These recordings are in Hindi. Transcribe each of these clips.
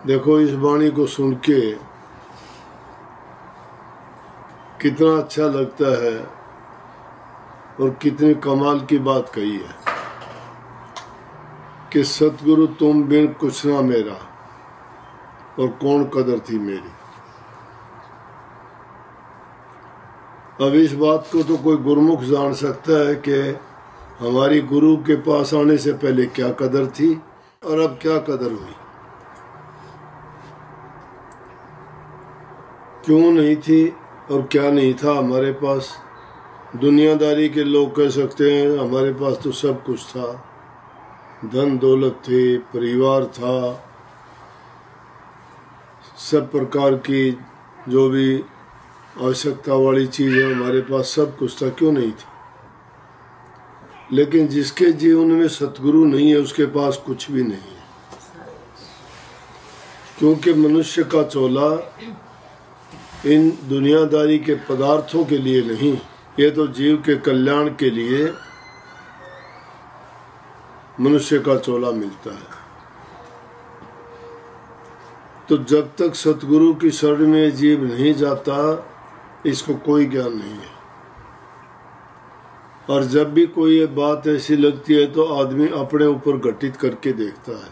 देखो, इस वाणी को सुन के कितना अच्छा लगता है और कितनी कमाल की बात कही है कि सतगुरु तुम बिन कुछ ना मेरा और कौन कदर थी मेरी। अब इस बात को तो कोई गुरुमुख जान सकता है कि हमारी गुरु के पास आने से पहले क्या कदर थी और अब क्या कदर हुई, क्यों नहीं थी और क्या नहीं था हमारे पास। दुनियादारी के लोग कह सकते हैं हमारे पास तो सब कुछ था, धन दौलत थे, परिवार था, सब प्रकार की जो भी आवश्यकता वाली चीज़ है हमारे पास सब कुछ था, क्यों नहीं थी। लेकिन जिसके जीवन में सतगुरु नहीं है उसके पास कुछ भी नहीं है, क्योंकि मनुष्य का चोला इन दुनियादारी के पदार्थों के लिए नहीं, ये तो जीव के कल्याण के लिए मनुष्य का चोला मिलता है। तो जब तक सतगुरु की शरण में जीव नहीं जाता इसको कोई ज्ञान नहीं है। और जब भी कोई ये बात ऐसी लगती है तो आदमी अपने ऊपर घटित करके देखता है।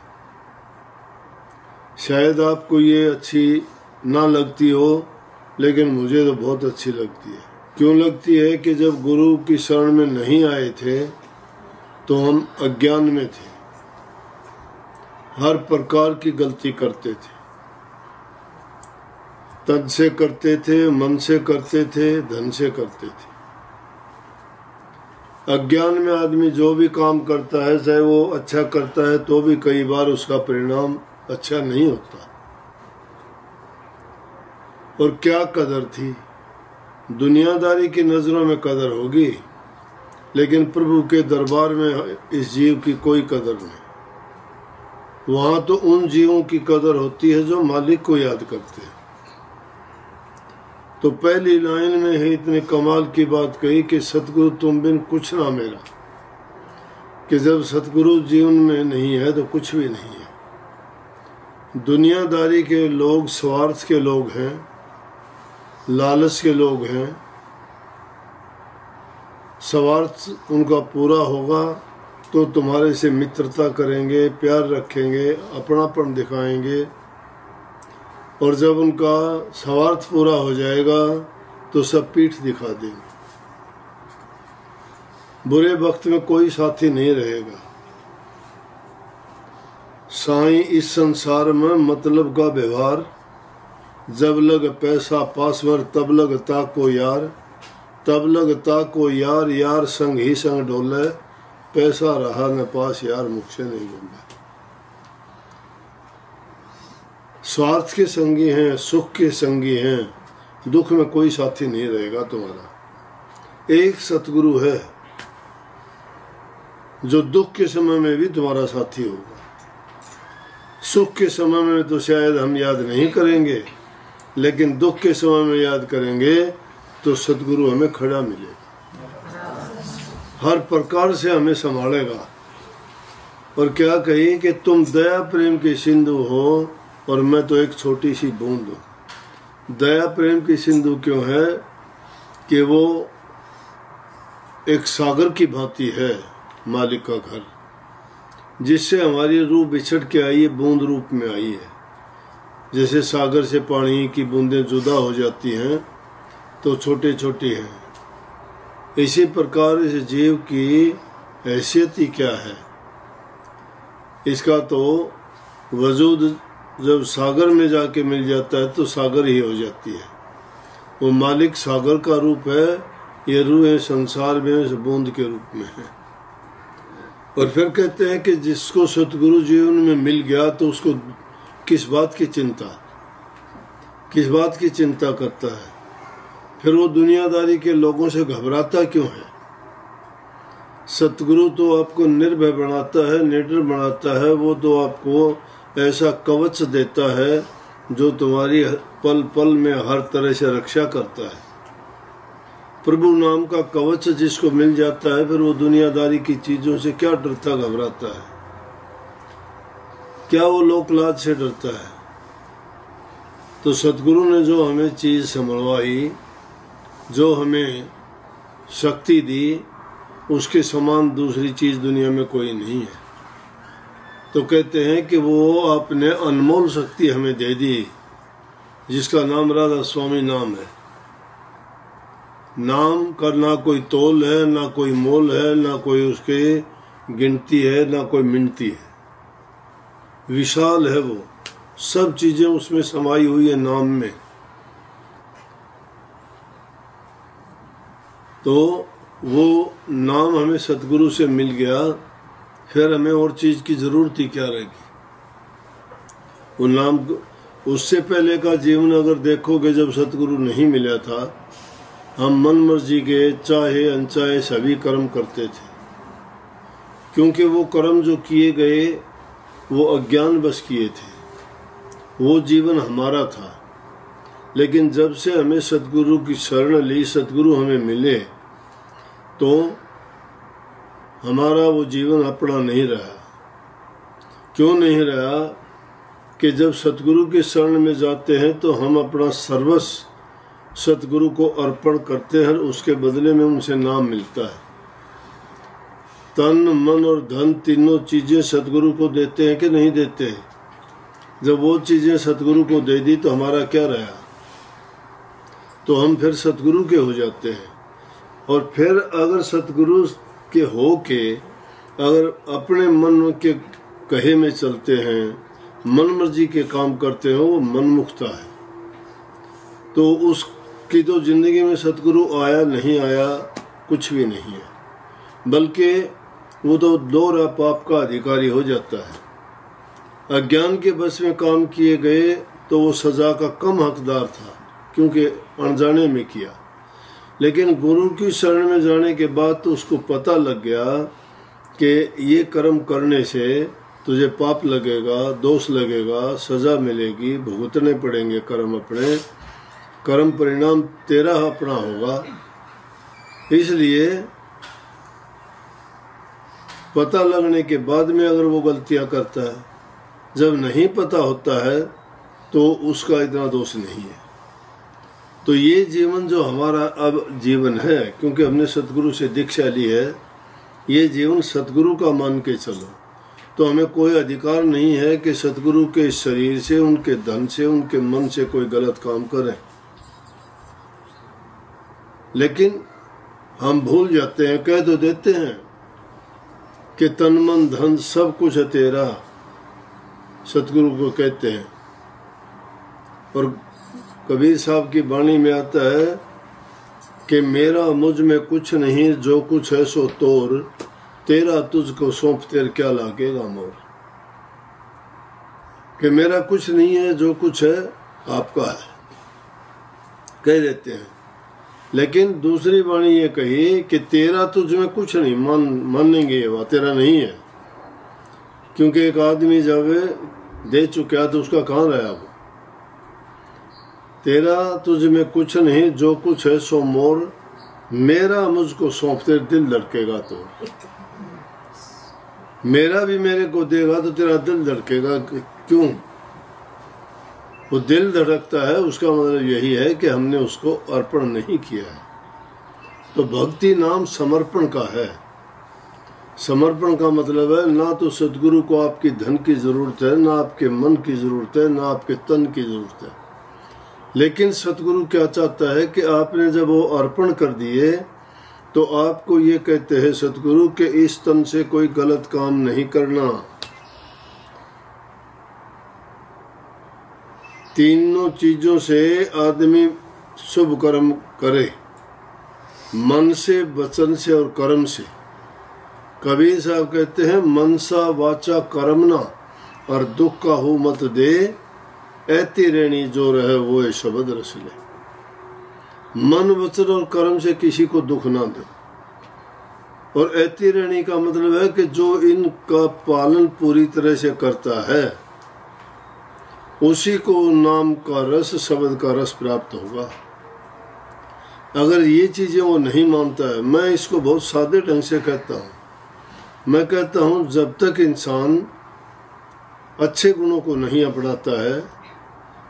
शायद आपको ये अच्छी ना लगती हो, लेकिन मुझे तो बहुत अच्छी लगती है। क्यों लगती है कि जब गुरु की शरण में नहीं आए थे तो हम अज्ञान में थे, हर प्रकार की गलती करते थे, तन से करते थे, मन से करते थे, धन से करते थे। अज्ञान में आदमी जो भी काम करता है, चाहे वो अच्छा करता है तो भी कई बार उसका परिणाम अच्छा नहीं होता। और क्या कदर थी, दुनियादारी की नजरों में कदर होगी, लेकिन प्रभु के दरबार में इस जीव की कोई कदर नहीं। वहां तो उन जीवों की कदर होती है जो मालिक को याद करते हैं। तो पहली लाइन में ही इतने कमाल की बात कही कि सतगुरु तुम बिन कुछ ना मेरा, कि जब सतगुरु जीवन में नहीं है तो कुछ भी नहीं है। दुनियादारी के लोग स्वार्थ के लोग हैं, लालच के लोग हैं। स्वार्थ उनका पूरा होगा तो तुम्हारे से मित्रता करेंगे, प्यार रखेंगे, अपनापन दिखाएंगे, और जब उनका स्वार्थ पूरा हो जाएगा तो सब पीठ दिखा देंगे। बुरे वक्त में कोई साथी नहीं रहेगा। साईं इस संसार में मतलब का व्यवहार, जब लग पैसा पासवर तब लग ताको यार, तब लग ताको यार, यार संग ही संग डोले, पैसा रहा न पास यार मुख से नहीं बोला। स्वार्थ के संगी हैं, सुख के संगी हैं, दुख में कोई साथी नहीं रहेगा तुम्हारा। एक सतगुरु है जो दुख के समय में भी तुम्हारा साथी होगा। सुख के समय में तो शायद हम याद नहीं करेंगे, लेकिन दुख के समय में याद करेंगे तो सतगुरु हमें खड़ा मिलेगा, हर प्रकार से हमें संभालेगा। और क्या कही कि तुम दया प्रेम के सिंधु हो और मैं तो एक छोटी सी बूंद हूँ। दया प्रेम की सिंधु क्यों है कि वो एक सागर की भांति है, मालिक का घर, जिससे हमारी रूह बिछड़ के आई है, बूंद रूप में आई है। जैसे सागर से पानी की बूंदें जुदा हो जाती हैं तो छोटे छोटे हैं, इसी प्रकार इस जीव की हैसियत ही क्या है। इसका तो वजूद जब सागर में जाके मिल जाता है तो सागर ही हो जाती है। वो मालिक सागर का रूप है, ये रूह संसार में बूंद के रूप में है। और फिर कहते हैं कि जिसको सतगुरु जीवन में मिल गया तो उसको किस बात की चिंता करता है। फिर वो दुनियादारी के लोगों से घबराता क्यों है। सतगुरु तो आपको निर्भय बनाता है, निडर बनाता है। वो तो आपको ऐसा कवच देता है जो तुम्हारी पल पल में हर तरह से रक्षा करता है। प्रभु नाम का कवच जिसको मिल जाता है, फिर वो दुनियादारी की चीजों से क्या डरता घबराता है, क्या वो लोक लाज से डरता है। तो सतगुरु ने जो हमें चीज़ समझवाई, जो हमें शक्ति दी, उसके समान दूसरी चीज़ दुनिया में कोई नहीं है। तो कहते हैं कि वो आपने अनमोल शक्ति हमें दे दी, जिसका नाम राधा स्वामी नाम है। नाम का ना कोई तोल है, ना कोई मोल है, ना कोई उसके गिनती है, ना कोई मिनती है। विशाल है वो, सब चीजें उसमें समाई हुई है नाम में। तो वो नाम हमें सतगुरु से मिल गया, फिर हमें और चीज की जरूरत ही क्या रहेगी। वो नाम, उससे पहले का जीवन अगर देखोगे, जब सतगुरु नहीं मिला था, हम मन मर्जी के चाहे अनचाहे सभी कर्म करते थे, क्योंकि वो कर्म जो किए गए वो अज्ञान बस किए थे, वो जीवन हमारा था। लेकिन जब से हमें सतगुरु की शरण ली, सतगुरु हमें मिले, तो हमारा वो जीवन अपना नहीं रहा। क्यों नहीं रहा? कि जब सतगुरु के शरण में जाते हैं तो हम अपना सर्वस्व सतगुरु को अर्पण करते हैं, उसके बदले में उनसे नाम मिलता है। तन, मन और धन तीनों चीजें सतगुरु को देते हैं कि नहीं देते हैं? जब वो चीजें सतगुरु को दे दी तो हमारा क्या रहा? तो हम फिर सतगुरु के हो जाते हैं। और फिर अगर सतगुरु के हो के अगर अपने मन के कहे में चलते हैं, मन मर्जी के काम करते हैं, वो मनमुखता है। तो उसकी तो जिंदगी में सतगुरु आया नहीं आया कुछ भी नहीं है, बल्कि वो तो दोहरा पाप का अधिकारी हो जाता है। अज्ञान के बस में काम किए गए तो वो सजा का कम हकदार था, क्योंकि अनजाने में किया। लेकिन गुरु की शरण में जाने के बाद तो उसको पता लग गया कि ये कर्म करने से तुझे पाप लगेगा, दोष लगेगा, सजा मिलेगी, भुगतने पड़ेंगे कर्म अपने, कर्म परिणाम तेरा अपना होगा। इसलिए पता लगने के बाद में अगर वो गलतियां करता है, जब नहीं पता होता है तो उसका इतना दोष नहीं है। तो ये जीवन जो हमारा अब जीवन है, क्योंकि हमने सतगुरु से दीक्षा ली है, ये जीवन सतगुरु का मान के चलो, तो हमें कोई अधिकार नहीं है कि सतगुरु के शरीर से, उनके धन से, उनके मन से कोई गलत काम करें। लेकिन हम भूल जाते हैं, कह तो देते हैं कि तन मन धन सब कुछ है तेरा, सतगुरु को कहते हैं। और कबीर साहब की वाणी में आता है कि मेरा मुझ में कुछ नहीं, जो कुछ है सो तोर, तेरा तुझको सौंप तेर क्या लागेगा मोर। कि मेरा कुछ नहीं है, जो कुछ है आपका है, कह देते हैं। लेकिन दूसरी वाणी ये कही कि तेरा तुझ में कुछ नहीं, मानेंगे ये बात, तेरा नहीं है। क्योंकि एक आदमी जब दे चुका तो उसका कहाँ रहा वो। तेरा तुझ में कुछ नहीं, जो कुछ है सो मोर, मेरा मुझको सौंपते दिल धड़केगा। तो मेरा भी मेरे को देगा तो तेरा दिल धड़केगा क्यों? वो दिल धड़कता है, उसका मतलब यही है कि हमने उसको अर्पण नहीं किया है। तो भक्ति नाम समर्पण का है। समर्पण का मतलब है ना तो सतगुरु को आपकी धन की जरूरत है, ना आपके मन की जरूरत है, ना आपके तन की जरूरत है। लेकिन सतगुरु क्या चाहता है कि आपने जब वो अर्पण कर दिए तो आपको ये कहते हैं सतगुरु के इस तन से कोई गलत काम नहीं करना। तीनों चीजों से आदमी शुभ कर्म करे, मन से, वचन से और कर्म से। कबीर साहब कहते हैं मनसा वाचा कर्मना और दुख का हो मत दे, ऐती रेणी जो रहे वो ये शब्द रस ले। मन, वचन और कर्म से किसी को दुख ना दो। और ऐती रेणी का मतलब है कि जो इनका पालन पूरी तरह से करता है उसी को नाम का रस, शब्द का रस प्राप्त होगा। अगर ये चीजें वो नहीं मानता है, मैं इसको बहुत सादे ढंग से कहता हूँ, मैं कहता हूँ जब तक इंसान अच्छे गुणों को नहीं अपनाता है,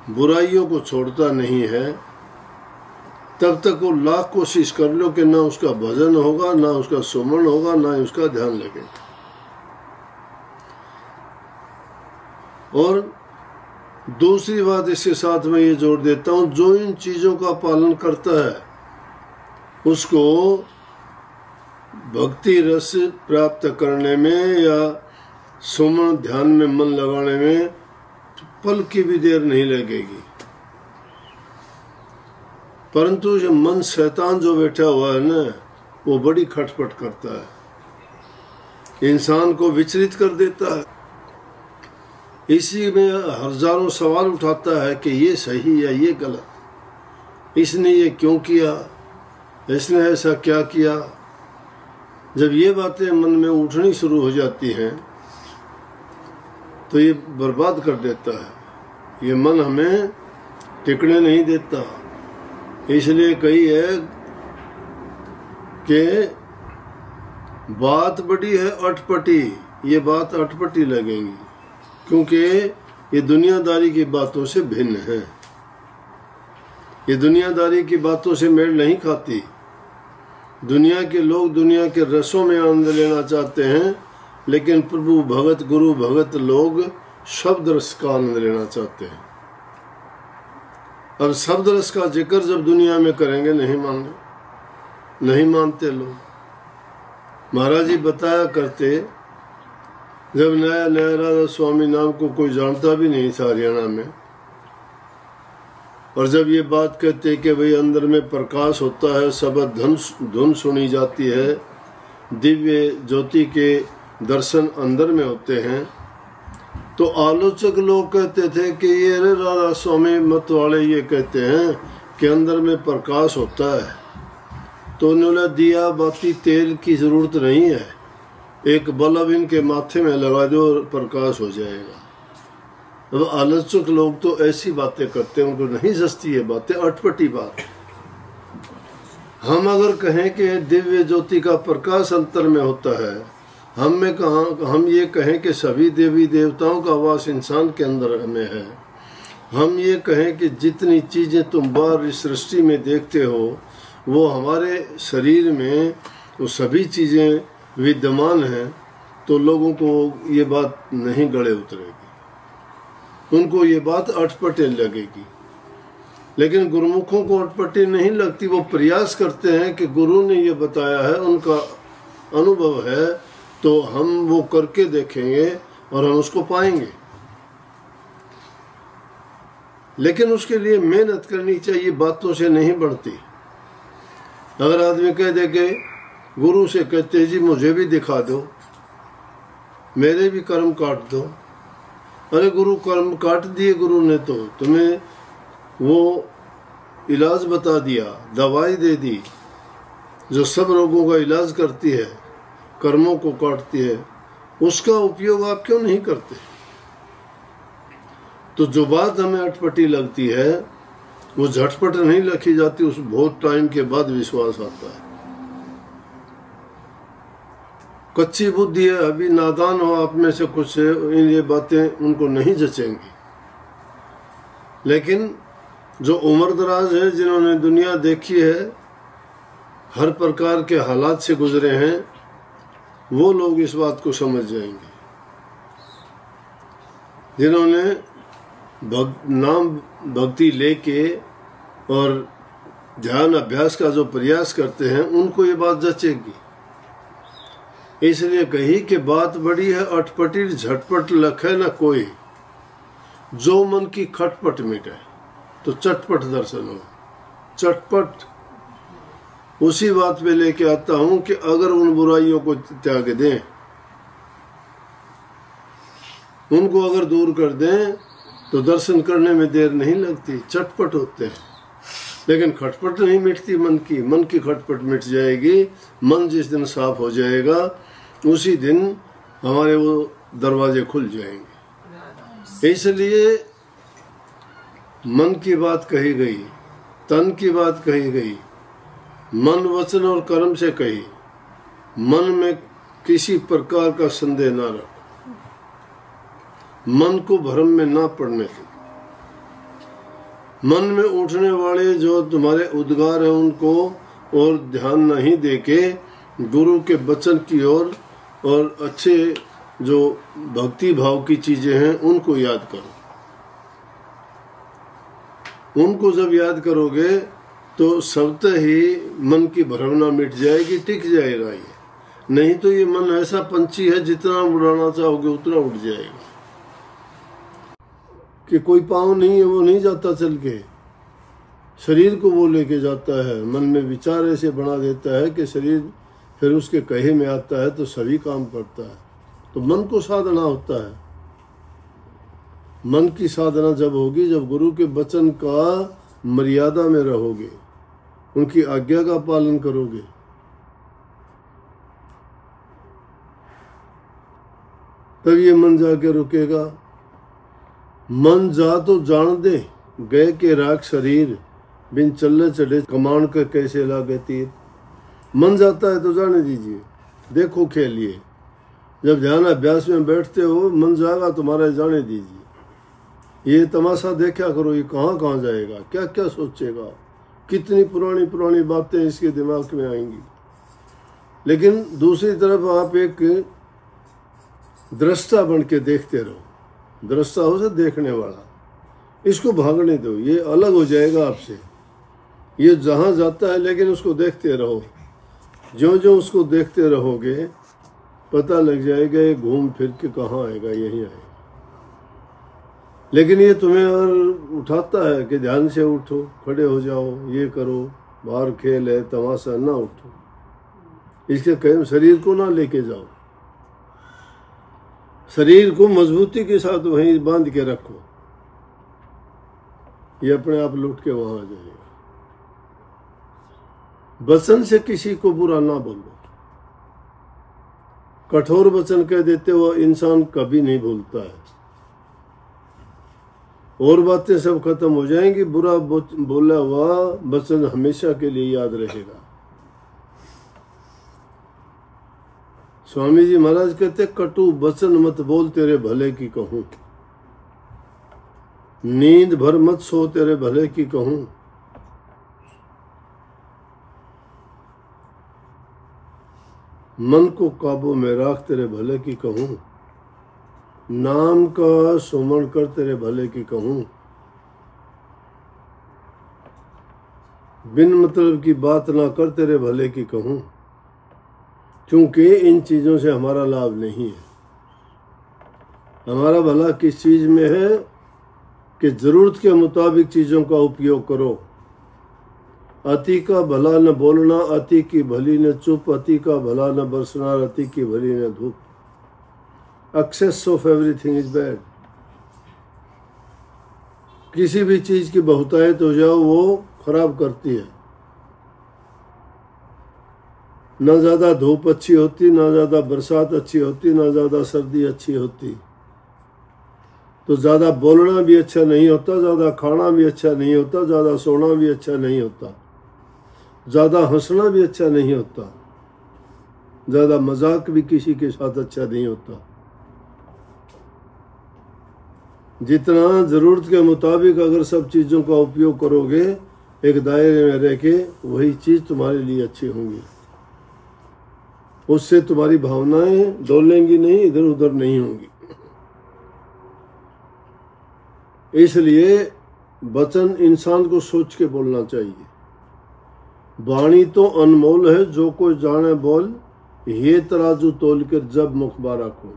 बुराइयों को छोड़ता नहीं है, तब तक वो लाख कोशिश कर लो कि ना उसका भजन होगा, ना उसका सुमरण होगा, ना ही उसका ध्यान लगेगा। और दूसरी बात इसके साथ में ये जोड़ देता हूं, जो इन चीजों का पालन करता है उसको भक्ति रस प्राप्त करने में या सुमन ध्यान में मन लगाने में पल की भी देर नहीं लगेगी। परंतु जो मन शैतान जो बैठा हुआ है ना, वो बड़ी खटपट करता है, इंसान को विचलित कर देता है। इसी में हजारों सवाल उठाता है कि ये सही या ये गलत, इसने ये क्यों किया, इसने ऐसा क्या किया। जब ये बातें मन में उठनी शुरू हो जाती हैं तो ये बर्बाद कर देता है। ये मन हमें टिकने नहीं देता। इसलिए कही है कि बात बड़ी है अटपटी, ये बात अटपटी लगेंगी, क्योंकि ये दुनियादारी की बातों से भिन्न है। ये दुनियादारी की बातों से मेल नहीं खाती। दुनिया के लोग दुनिया के रसों में आनंद लेना चाहते हैं, लेकिन प्रभु भगत गुरु भगत लोग शब्द रस का आनंद लेना चाहते हैं। और शब्द रस का जिक्र जब दुनिया में करेंगे नहीं मानते लोग। महाराज जी बताया करते, जब नया राधा स्वामी नाम को कोई जानता भी नहीं था हरियाणा में, और जब ये बात कहते कि भाई अंदर में प्रकाश होता है, शब्द धुन सुनी जाती है, दिव्य ज्योति के दर्शन अंदर में होते हैं, तो आलोचक लोग कहते थे कि ये राधा स्वामी मत वाले ये कहते हैं कि अंदर में प्रकाश होता है, तो उन्होंने दिया बाती तेल की जरूरत नहीं है, एक बल्ब इनके माथे में लगा दो और प्रकाश हो जाएगा। अब आलोचक लोग तो ऐसी बातें करते हैं, उनको नहीं जचती ये बातें, अटपटी बात। हम अगर कहें कि दिव्य ज्योति का प्रकाश अंतर में होता है, हम ये कहें कि सभी देवी देवताओं का वास इंसान के अंदर में है, हम ये कहें कि जितनी चीजें तुम बाहर इस सृष्टि में देखते हो वो हमारे शरीर में वो सभी चीजें विद्यमान हैं, तो लोगों को ये बात नहीं गले उतरेगी, उनको ये बात अटपटे लगेगी। लेकिन गुरुमुखों को अटपटी नहीं लगती, वो प्रयास करते हैं कि गुरु ने ये बताया है, उनका अनुभव है, तो हम वो करके देखेंगे और हम उसको पाएंगे। लेकिन उसके लिए मेहनत करनी चाहिए, बातों से नहीं बढ़ती। अगर आदमी कह दे कि गुरु से कहते जी मुझे भी दिखा दो, मेरे भी कर्म काट दो, अरे गुरु कर्म काट दिए गुरु ने, तो तुम्हें वो इलाज बता दिया, दवाई दे दी जो सब रोगों का इलाज करती है, कर्मों को काटती है, उसका उपयोग आप क्यों नहीं करते? तो जो बात हमें अटपटी लगती है वो झटपट नहीं लिखी जाती, उस बहुत टाइम के बाद विश्वास आता है। कच्ची बुद्धि है, अभी नादान हो आप में से कुछ इन ये बातें उनको नहीं जचेंगी। लेकिन जो उम्र दराज है, जिन्होंने दुनिया देखी है, हर प्रकार के हालात से गुजरे हैं, वो लोग इस बात को समझ जाएंगे। जिन्होंने नाम भक्ति लेके और ध्यान अभ्यास का जो प्रयास करते हैं, उनको ये बात जचेगी। इसलिए कही कि बात बड़ी है अटपटी, झटपट लखे न कोई, जो मन की खटपट मिटे, तो चटपट दर्शन हो। चटपट उसी बात पे लेके आता हूं कि अगर उन बुराइयों को त्याग दें, उनको अगर दूर कर दें, तो दर्शन करने में देर नहीं लगती, चटपट होते हैं। लेकिन खटपट नहीं मिटती मन की खटपट मिट जाएगी। मन जिस दिन साफ हो जाएगा, उसी दिन हमारे वो दरवाजे खुल जाएंगे। इसलिए मन की बात कही गई, तन की बात कही गई, मन वचन और कर्म से कही। मन में किसी प्रकार का संदेह ना रख, मन को भ्रम में ना पड़ने दो। मन में उठने वाले जो तुम्हारे उद्गार हैं उनको और ध्यान नहीं देके गुरु के वचन की ओर और अच्छे जो भक्ति भाव की चीजें हैं उनको याद करो। उनको जब याद करोगे तो स्वतः ही मन की भ्रमणा मिट जाएगी, टिक जाएगा ये। नहीं तो ये मन ऐसा पंछी है, जितना उड़ाना चाहोगे उतना उड़ जाएगा। कि कोई पाँव नहीं है वो नहीं जाता चल के, शरीर को वो लेके जाता है। मन में विचार ऐसे बना देता है कि शरीर फिर उसके कहे में आता है तो सभी काम करता है। तो मन को साधना होता है। मन की साधना जब होगी जब गुरु के वचन का मर्यादा में रहोगे, उनकी आज्ञा का पालन करोगे। तब ये मन जाके रुकेगा। मन जा तो जान दे, गए के राख शरीर, बिन चलने चढ़े कमान के कैसे लागे तीर। मन जाता है तो जाने दीजिए, देखो खेलिए। जब ध्यान अभ्यास में बैठते हो मन जाएगा तुम्हारा, जाने दीजिए। ये तमाशा देखा करो, ये कहाँ कहाँ जाएगा, क्या क्या सोचेगा, कितनी पुरानी पुरानी बातें इसके दिमाग में आएंगी। लेकिन दूसरी तरफ आप एक दृष्टा बन के देखते रहो। दृष्टा हो से देखने वाला, इसको भागने दो, ये अलग हो जाएगा आपसे। ये जहाँ जाता है लेकिन उसको देखते रहो। जो जो उसको देखते रहोगे पता लग जाएगा ये घूम फिर के कहाँ आएगा, यहीं आएगा। लेकिन ये तुम्हें और उठाता है कि ध्यान से उठो, खड़े हो जाओ, ये करो, बाहर खेल है, तमाशा, ना उठो। इसके कहीं शरीर को ना लेके जाओ, शरीर को मजबूती के साथ वहीं बांध के रखो, ये अपने आप लौट के वहां आ जाएगा। वचन से किसी को बुरा ना बोलो। कठोर वचन कह देते हो इंसान कभी नहीं भूलता है। और बातें सब खत्म हो जाएंगी, बुरा बोला हुआ वचन हमेशा के लिए याद रहेगा। स्वामी जी महाराज कहते कटु वचन मत बोल तेरे भले की कहूं, नींद भर मत सो तेरे भले की कहूं। मन को काबू में राख तेरे भले की कहूं, नाम का सुमरण कर तेरे भले की कहूं। बिन मतलब की बात ना कर तेरे भले की कहूं, क्योंकि इन चीजों से हमारा लाभ नहीं है। हमारा भला किस चीज में है कि जरूरत के मुताबिक चीजों का उपयोग करो। अति का भला न बोलना, अति की भली न चुप, अति का भला न बरसना, अति की भली न धूप। Excess of everything is bad. किसी भी चीज की बहुतायत हो जाओ वो खराब करती है। ना ज्यादा धूप अच्छी होती, ना ज्यादा बरसात अच्छी होती, ना ज्यादा सर्दी अच्छी होती। तो ज्यादा बोलना भी अच्छा नहीं होता, ज्यादा खाना भी अच्छा नहीं होता, ज्यादा सोना भी अच्छा नहीं होता, ज्यादा हंसना भी अच्छा नहीं होता, ज्यादा मजाक भी किसी के साथ अच्छा नहीं होता। जितना जरूरत के मुताबिक अगर सब चीजों का उपयोग करोगे एक दायरे में रह के, वही चीज तुम्हारे लिए अच्छी होंगी। उससे तुम्हारी भावनाएं डोलेंगी नहीं, इधर उधर नहीं होंगी। इसलिए वचन इंसान को सोच के बोलना चाहिए। वाणी तो अनमोल है, जो कोई जाने बोल, ये तराजू तोल कर जब मुखबारा को।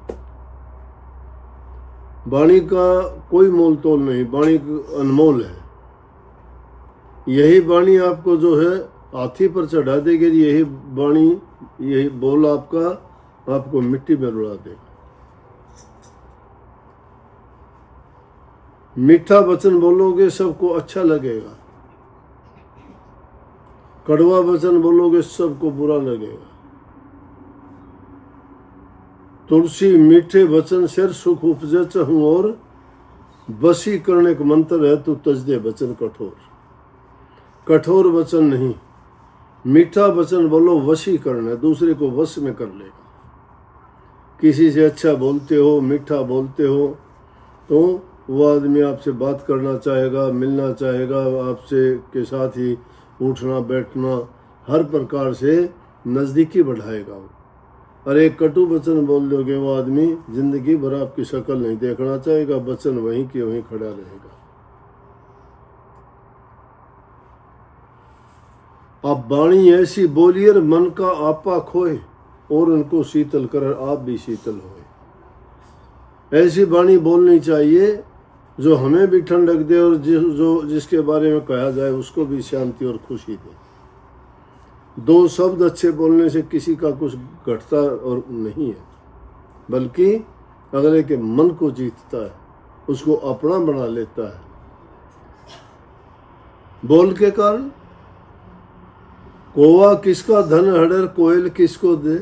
वाणी का कोई मोल तोल नहीं, वाणी अनमोल है। यही वाणी आपको जो है हाथी पर चढ़ा देगी, यही वाणी, यही बोल आपको मिट्टी में रुला देगा। मीठा वचन बोलोगे सबको अच्छा लगेगा, कड़वा वचन बोलोगे सबको बुरा लगेगा। तुलसी मीठे वचन सिर सुख उपजे चहूं और, बसी करने का मंत्र है तू तज दे वचन कठोर। कठोर वचन नहीं, मीठा वचन बोलो, वशीकरण है, दूसरे को वश में कर लेगा। किसी से अच्छा बोलते हो, मीठा बोलते हो तो वो आदमी आपसे बात करना चाहेगा, मिलना चाहेगा, आपसे के साथ ही उठना बैठना हर प्रकार से नज़दीकी बढ़ाएगा वो। और एक कटु वचन बोल दोगे वो आदमी जिंदगी भर आपकी शक्ल नहीं देखना चाहेगा, वचन वहीं के वहीं खड़ा रहेगा। आप वाणी ऐसी बोलिए मन का आपा खोए और उनको शीतल कर आप भी शीतल होए। ऐसी वाणी बोलनी चाहिए जो हमें भी ठंडक दे और जिसके बारे में कहा जाए उसको भी शांति और खुशी दे। दो शब्द अच्छे बोलने से किसी का कुछ घटता और नहीं है, बल्कि अगले के मन को जीतता है, उसको अपना बना लेता है। बोल के कारण कोवा किसका धन हड़र कोयल किसको दे,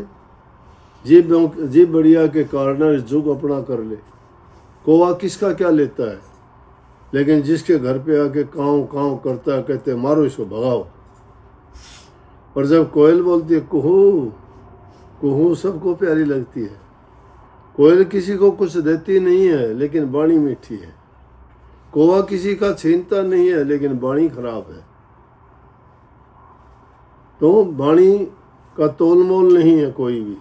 जी बढ़िया के कारण जुग अपना कर ले। कोवा किसका क्या लेता है, लेकिन जिसके घर पे आके काँव काँव करता है कहते मारो इसको भगाओ। और जब कोयल बोलती है कुहू कुहू सबको प्यारी लगती है। कोयल किसी को कुछ देती नहीं है लेकिन वाणी मीठी है। कोवा किसी का छीनता नहीं है लेकिन वाणी खराब है। तो वाणी का तोल मोल नहीं है कोई भी।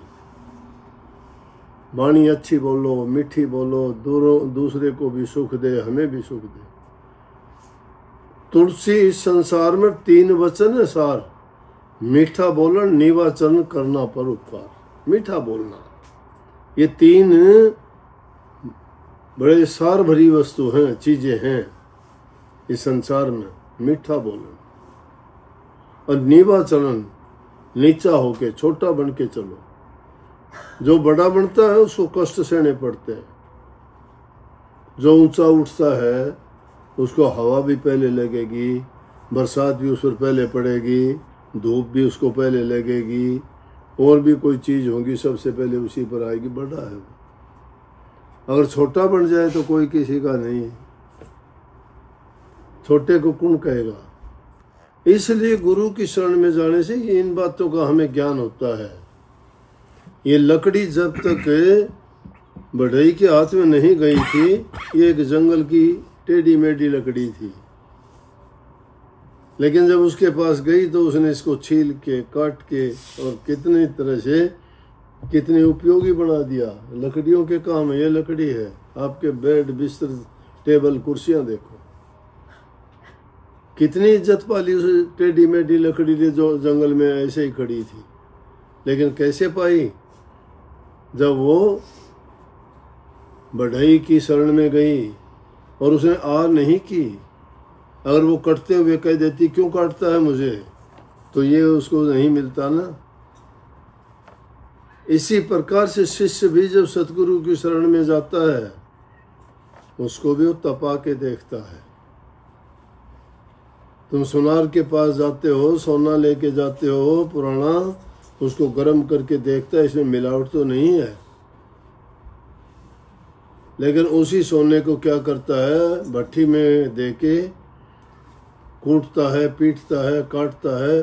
वाणी अच्छी बोलो, मीठी बोलो, दूसरे को भी सुख दे, हमें भी सुख दे। तुलसी इस संसार में 3 वचन है सार, मीठा बोलन निवाचन करना पर उपकार। मीठा बोलना, ये 3 बड़े सार भरी वस्तु हैं, चीजें हैं इस संसार में। मीठा बोलन और निवाचलन, नीचा होके छोटा बन के चलो। जो बड़ा बनता है उसको कष्ट सहने पड़ते हैं। जो ऊंचा उठता है उसको हवा भी पहले लगेगी, बरसात भी उस पर पहले पड़ेगी, धूप भी उसको पहले लगेगी, और भी कोई चीज होगी सबसे पहले उसी पर आएगी। बड़ा है वो। अगर छोटा बन जाए तो कोई किसी का नहीं, छोटे को कौन कहेगा। इसलिए गुरु की शरण में जाने से इन बातों का हमें ज्ञान होता है। ये लकड़ी जब तक बढ़ई के हाथ में नहीं गई थी, ये एक जंगल की टेढ़ी मेढ़ी लकड़ी थी, लेकिन जब उसके पास गई तो उसने इसको छील के काट के और कितनी तरह से कितनी उपयोगी बना दिया। लकड़ियों के काम है, ये लकड़ी है। आपके बेड बिस्तर टेबल कुर्सियां देखो कितनी इज्जत पाली उस टेढ़ी मेढ़ी लकड़ी ने, जो जंगल में ऐसे ही खड़ी थी। लेकिन कैसे पाई, जब वो बढ़ई की शरण में गई और उसने आ नहीं की। अगर वो कटते हुए कह देती क्यों काटता है मुझे, तो ये उसको नहीं मिलता ना। इसी प्रकार से शिष्य भी जब सतगुरु की शरण में जाता है उसको भी वो तपा के देखता है। तुम सुनार के पास जाते हो, सोना लेके जाते हो पुराना, उसको गर्म करके देखता है इसमें मिलावट तो नहीं है। लेकिन उसी सोने को क्या करता है, भट्टी में देके कूटता है, पीटता है, काटता है।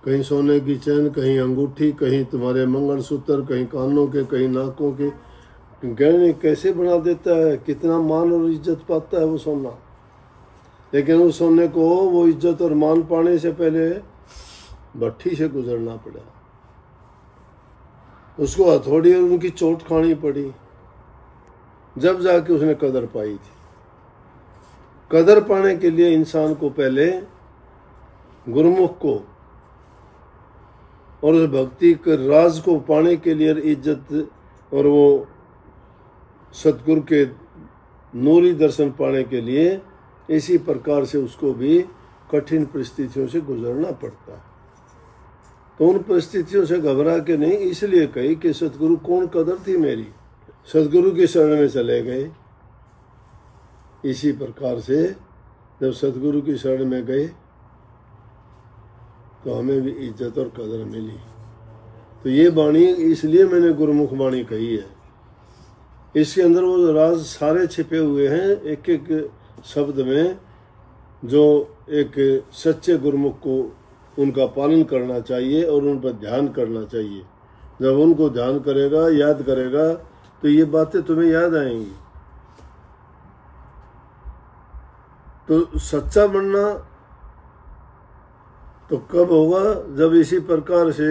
कहीं सोने की चैन, कहीं अंगूठी, कहीं तुम्हारे मंगलसूत्र, कहीं कानों के, कहीं नाकों के गहने कैसे बना देता है। कितना मान और इज्जत पाता है वो सोना। लेकिन उस सोने को वो इज्जत और मान पाने से पहले भट्टी से गुजरना पड़ा, उसको हथौड़ी और उनकी चोट खानी पड़ी, जब जाके उसने कदर पाई थी। कदर पाने के लिए इंसान को पहले गुरुमुख को और उस भक्ति के राज को पाने के लिए इज्जत और वो सतगुरु के नूरी दर्शन पाने के लिए इसी प्रकार से उसको भी कठिन परिस्थितियों से गुजरना पड़ता है। तो उन परिस्थितियों से घबरा के नहीं, इसलिए कही कि सतगुरु कौन कदर थी मेरी, सतगुरु की शरण में चले गए। इसी प्रकार से जब सतगुरु की शरण में गए तो हमें भी इज्जत और कदर मिली। तो ये वाणी इसलिए मैंने गुरुमुख वाणी कही है। इसके अंदर वो राज सारे छिपे हुए हैं, एक एक शब्द में, जो एक सच्चे गुरुमुख को उनका पालन करना चाहिए और उन पर ध्यान करना चाहिए। जब उनको ध्यान करेगा, याद करेगा, तो ये बातें तुम्हें याद आएंगी। तो सच्चा बनना तो कब होगा? जब इसी प्रकार से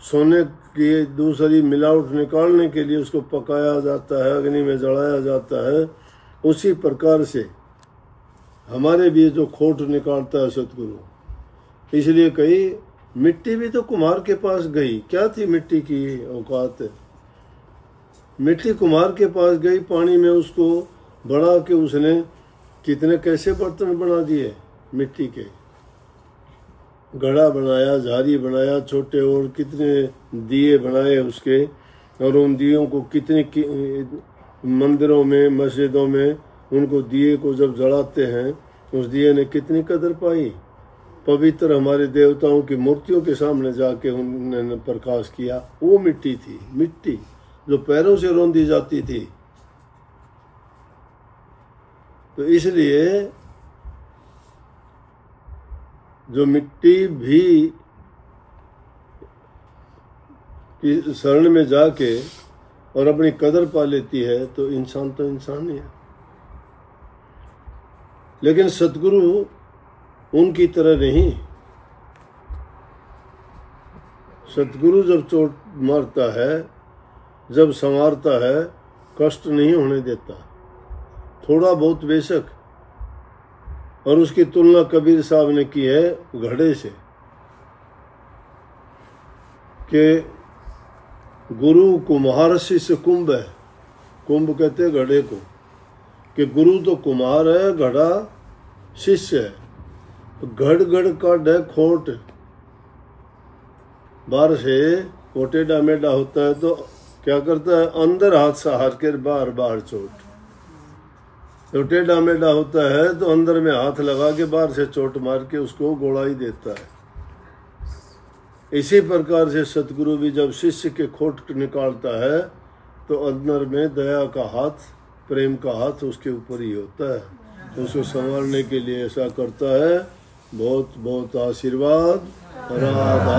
सोने की दूसरी मिलावट निकालने के लिए उसको पकाया जाता है, अग्नि में जलाया जाता है, उसी प्रकार से हमारे भी जो खोट निकालता है सतगुरु। इसलिए कही मिट्टी भी तो कुम्हार के पास गई, क्या थी मिट्टी की औकात? मिट्टी कुम्हार के पास गई, पानी में उसको बढ़ा के उसने कितने कैसे बर्तन बना दिए मिट्टी के, घड़ा बनाया, झारी बनाया, छोटे और कितने दिए बनाए उसके, और उन दियों को कितने मंदिरों में मस्जिदों में उनको दिए को जब जलाते हैं, उस दिए ने कितनी कदर पाई। पवित्र हमारे देवताओं की मूर्तियों के सामने जाके उन्होंने प्रकाश किया। वो मिट्टी थी, मिट्टी जो पैरों से रौंदी जाती थी। तो इसलिए जो मिट्टी भी की शरण में जाके और अपनी कदर पा लेती है, तो इंसान ही है। लेकिन सतगुरु उनकी तरह नहीं। सतगुरु जब चोट मारता है, जब संवारता है, कष्ट नहीं होने देता, थोड़ा बहुत बेशक। और उसकी तुलना कबीर साहब ने की है घड़े से, कि गुरु कुम्हार शिष्य कुंभ है। कुंभ कहते हैं घड़े को, कि गुरु तो कुम्हार है, घड़ा शिष्य है। घड़ घड़ काट है खोट, बाहर से वो टेढ़ा मेढ़ा होता है तो क्या करता है, अंदर हाथ सहार के बाहर बाहर चोट। तो टेढ़ा मेढ़ा होता है तो अंदर में हाथ लगा के बाहर से चोट मार के उसको गोड़ाई देता है। इसी प्रकार से सतगुरु भी जब शिष्य के खोट निकालता है तो अंदर में दया का हाथ, प्रेम का हाथ उसके ऊपर ही होता है, उसको संभालने के लिए ऐसा करता है। बहुत बहुत आशीर्वाद। राधा